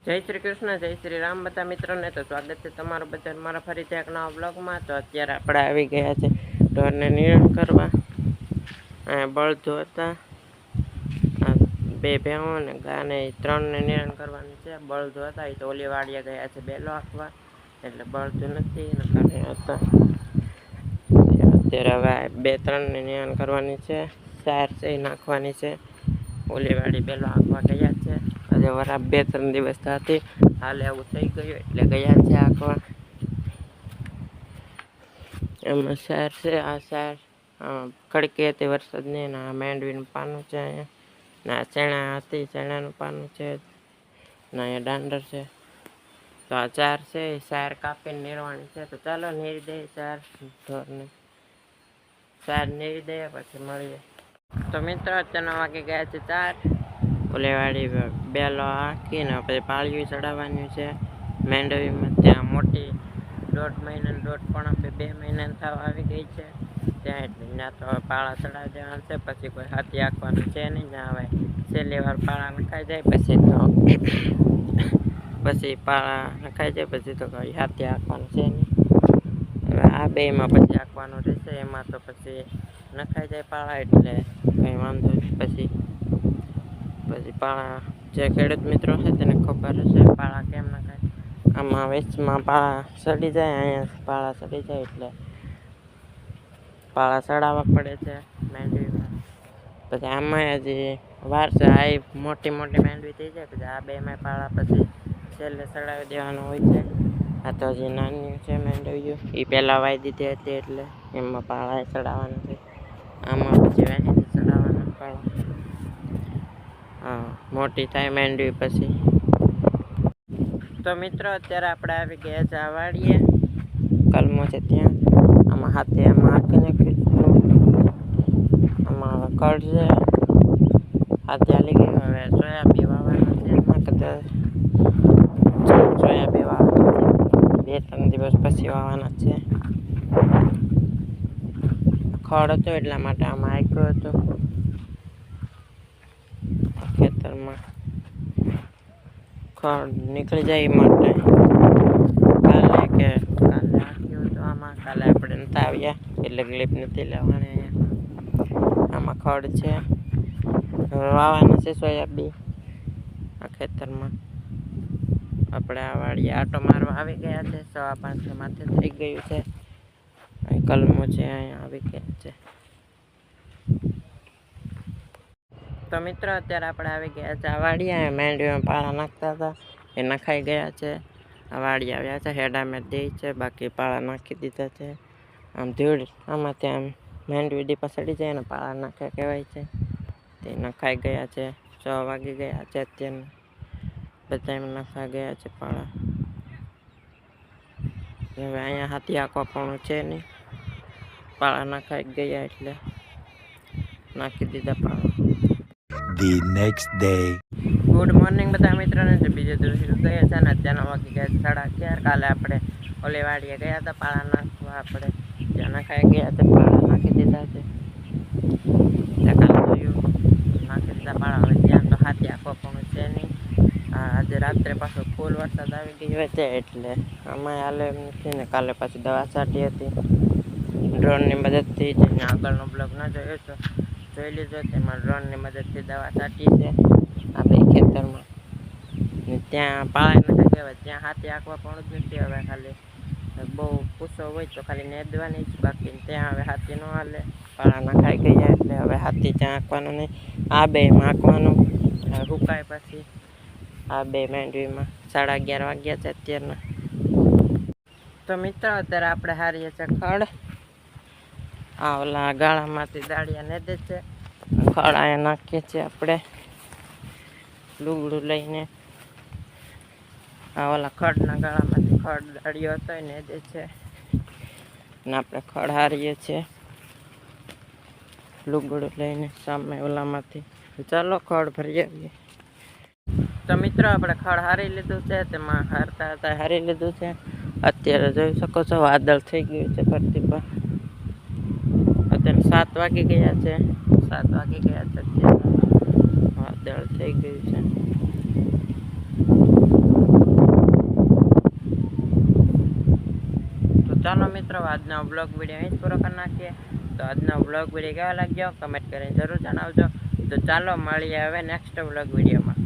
જય શ્રી કૃષ્ણ, જય શ્રી રામ બધા મિત્રોને. તો સ્વાગત છે તમારું બધા મારા ફરીથી એક નવા બ્લોગમાં. તો અત્યારે આપણે આવી ગયા છે ઢોરને નિરણ કરવા. બળદો હતા, બે ભેહો ને ગાને ત્રણને નિરણ કરવાની છે. બળદો હતા એ તો ઓલી વાડીએ ગયા છે બેલો આપવા, એટલે બળદો નથી હતા. અત્યારે હવે બે ત્રણને નિરણ કરવાની છે. સાર છે એ નાખવાની છે. ઓલી વાડી બેલો આંકવા ગયા છે. આજે વરા 2-3 દિવસ થતી હાલે એવું થઈ ગયું એટલે ગયા છે આંકવા. એમાં સાર છે, આ સાર ખડકી હતી વરસાદની ને આ માંડવીનું પાનું છે અહીંયા ને આ ચણા હતી ચણાનું પાનું છે ને અહીંયા દાંડર છે. તો આ ચાર છે એ સાર કાપીને નીરવાની છે. તો ચાલો નીરી દઈએ ચાર ઢોરને. સાર નીરી દઈએ પછી મળીએ. તો મિત્રો અત્યારના વાગી ગયા છે 4. ઓલેવાડી બેલો હાંકીને પછી પાળિયું ચડાવવાનું છે માંડવીમાં. ત્યાં મોટી 1.5 મહિના 2 મહિના થવા આવી ગઈ છે ત્યાં, એટલે ત્યાં તો પાળા ચડાવી દેવાના છે. પછી કોઈ હાથી હાંકવાનું છે નહીં. જ્યાં હવે છેલ્લી વાર પાળા નખાઈ જાય પછી પાળા નખાઈ જાય પછી તો કોઈ હાથી હાંકવાનું છે નહીં. હવે આ બેમાં પછી હાંકવાનું રહેશે. એમાં તો પછી નખાઈ જાય પાળા એટલે કંઈ વાંધો નહીં. પછી પાળા જે ખેડૂત મિત્રો છે તેને ખબર હશે પાળા કેમ નખાય. આમાં વેચમાં પાળા સડી જાય, અહીંયા પાળા સડી જાય એટલે પાળા ચડાવવા પડે છે માંડવીમાં. પછી આમાં હજી વાર છે. આ મોટી માંડવી થઈ જાય પછી આ બેમાં પાળા પછી છેલ્લે ચડાવી દેવાનું હોય છે. આ તો હજી નાની છે માંડવીઓ, એ પહેલાં વાઈ દીધી હતી એટલે એમાં પાળા ચડાવવાના છે. આમાં પછી વાહીથી ચડાવવાના પાળા. મોટી થાય માંડવી પછી. તો મિત્રો અત્યારે આપણે આવી ગયા છે આ વાડીએ, કલમો છે ત્યાં. આમાં હાથે આમાં હાથી નાખ્યું, આમાં કડ છે, હાથે હાલી ગયું. હવે સોયાબી વાવવાના છે. એમાં કદાચ સોયાબી વાવવાના છે, 2-3 દિવસ પછી વાવવાના છે. ખડ હતો એટલા માટે આમાં આપ્યો હતો ખેતરમાં. ખડ નીકળી જાય એ માટે કાલે આપ્યું હતું આમાં. કાલે આપણે નથી આવ્યા એટલે ક્લિપ નથી લેવાની. આમાં ખડ છે, વાવવાના છે સોયાબી આ ખેતરમાં. આપણે આ વાડીએ આટો મારવા આવી ગયા છે. 5:15 માથે થઈ ગયું છે. અહીં કલમો છે, અહીંયા આવી ગયા છે. તો મિત્રો અત્યારે આપણે આવી ગયા છે આ વાડીએ. માંડવીમાં પાળા નાખતા હતા એ નખાઈ ગયા છે. આ વાડી આવ્યા છે, હેડા મેં દે છે, બાકી પાળા નાખી દીધા છે. આમ ધૂળ આમાંથી આમ માંડવી ડી પસડી જાય ને પાળા નાખ્યા કહેવાય છે. તે નખાઈ ગયા છે. 6 વાગી ગયા છે અત્યારે. બધા એમ નખાઈ ગયા છે પાળા. હવે અહીંયા હાથી હાંકવા પણ છે નહીં, પાળા નખાઈ ગયા એટલે નાખી દીધા પાળા. The next day. Good morning બધા મિત્રોને. બીજે દિવસે ગયા છે ને અત્યારના વાગી ગયા 11:30. કાલે આપણે ઓલી વાડીએ ગયા હતા પાળા નાખવા. આપણે ત્યાં નખાઈ ગયા હતા, પાળા નાખી દીધા છે. ત્યાં કાલે જોયું નાખી દીધા પાળા. હવે ત્યાં તો હાથી આંકવા પણ છે નહીં. આજે રાત્રે પાછો ફૂલ વરસાદ આવી ગયો છે એટલે આમાં હાલે એમ નથી ને. કાલે પાછી દવા છાંટી હતી ડ્રોનની મદદથી. જેને આગળનો બ્લોગ ના જોયો તો જોઈ લીધો. તેમાં ડ્રોનની મદદથી દવા છાંટી છે આ બે ખેતરમાં. ને ત્યાં પાળા નખાઈ ગયા. ત્યાં હાથી આંકવા પણ જ નથી. હવે ખાલી બહુ પૂછો હોય તો ખાલી નેદવાની જ બાકી. ત્યાં હવે હાથી ન હાલે, પાળા નખાઈ ગયા એટલે હવે હાથી ત્યાં આંકવાનું નહીં. આ બેમાં આંકવાનું હુકાય પછી. આ બે માંડવીમાં 11:30 વાગ્યા છે અત્યારના. તો મિત્રો અત્યારે આપણે હારીએ છે ખડ. આ ઓલા ગાળામાંથી દાળિયા નેદે છે. ખડ અહીંયા નાખીએ છીએ આપણે લુગડું લઈને. આ ઓલા ખડના ગાળામાંથી ખડ દાળિયો હતો એને દે છે ને આપણે ખડ હારીએ છીએ લુગડું લઈને સામે ઓલામાંથી. ચાલો ખડ ભરી આવીએ. તો મિત્રો આપણે ખડ હારી લીધું છે. તેમાં હારતા હતા હારી લીધું છે. અત્યારે જોઈ શકો છો વાદળ થઈ ગયું છે ધરતી પર. અત્યારે 7 વાગી ગયા છે. 7 વાગી ગયા છે અત્યારે વાદળ થઈ ગયું છે. ચાલો મિત્રો આજનો બ્લોગ વિડીયો અહીં જ પૂરો કરી નાખીએ. તો આજનો બ્લોગ વિડીયો કેવો લાગ્યો કમેન્ટ કરીને જરૂર જણાવજો. તો ચાલો મળીએ હવે નેક્સ્ટ બ્લોગ વિડીયોમાં.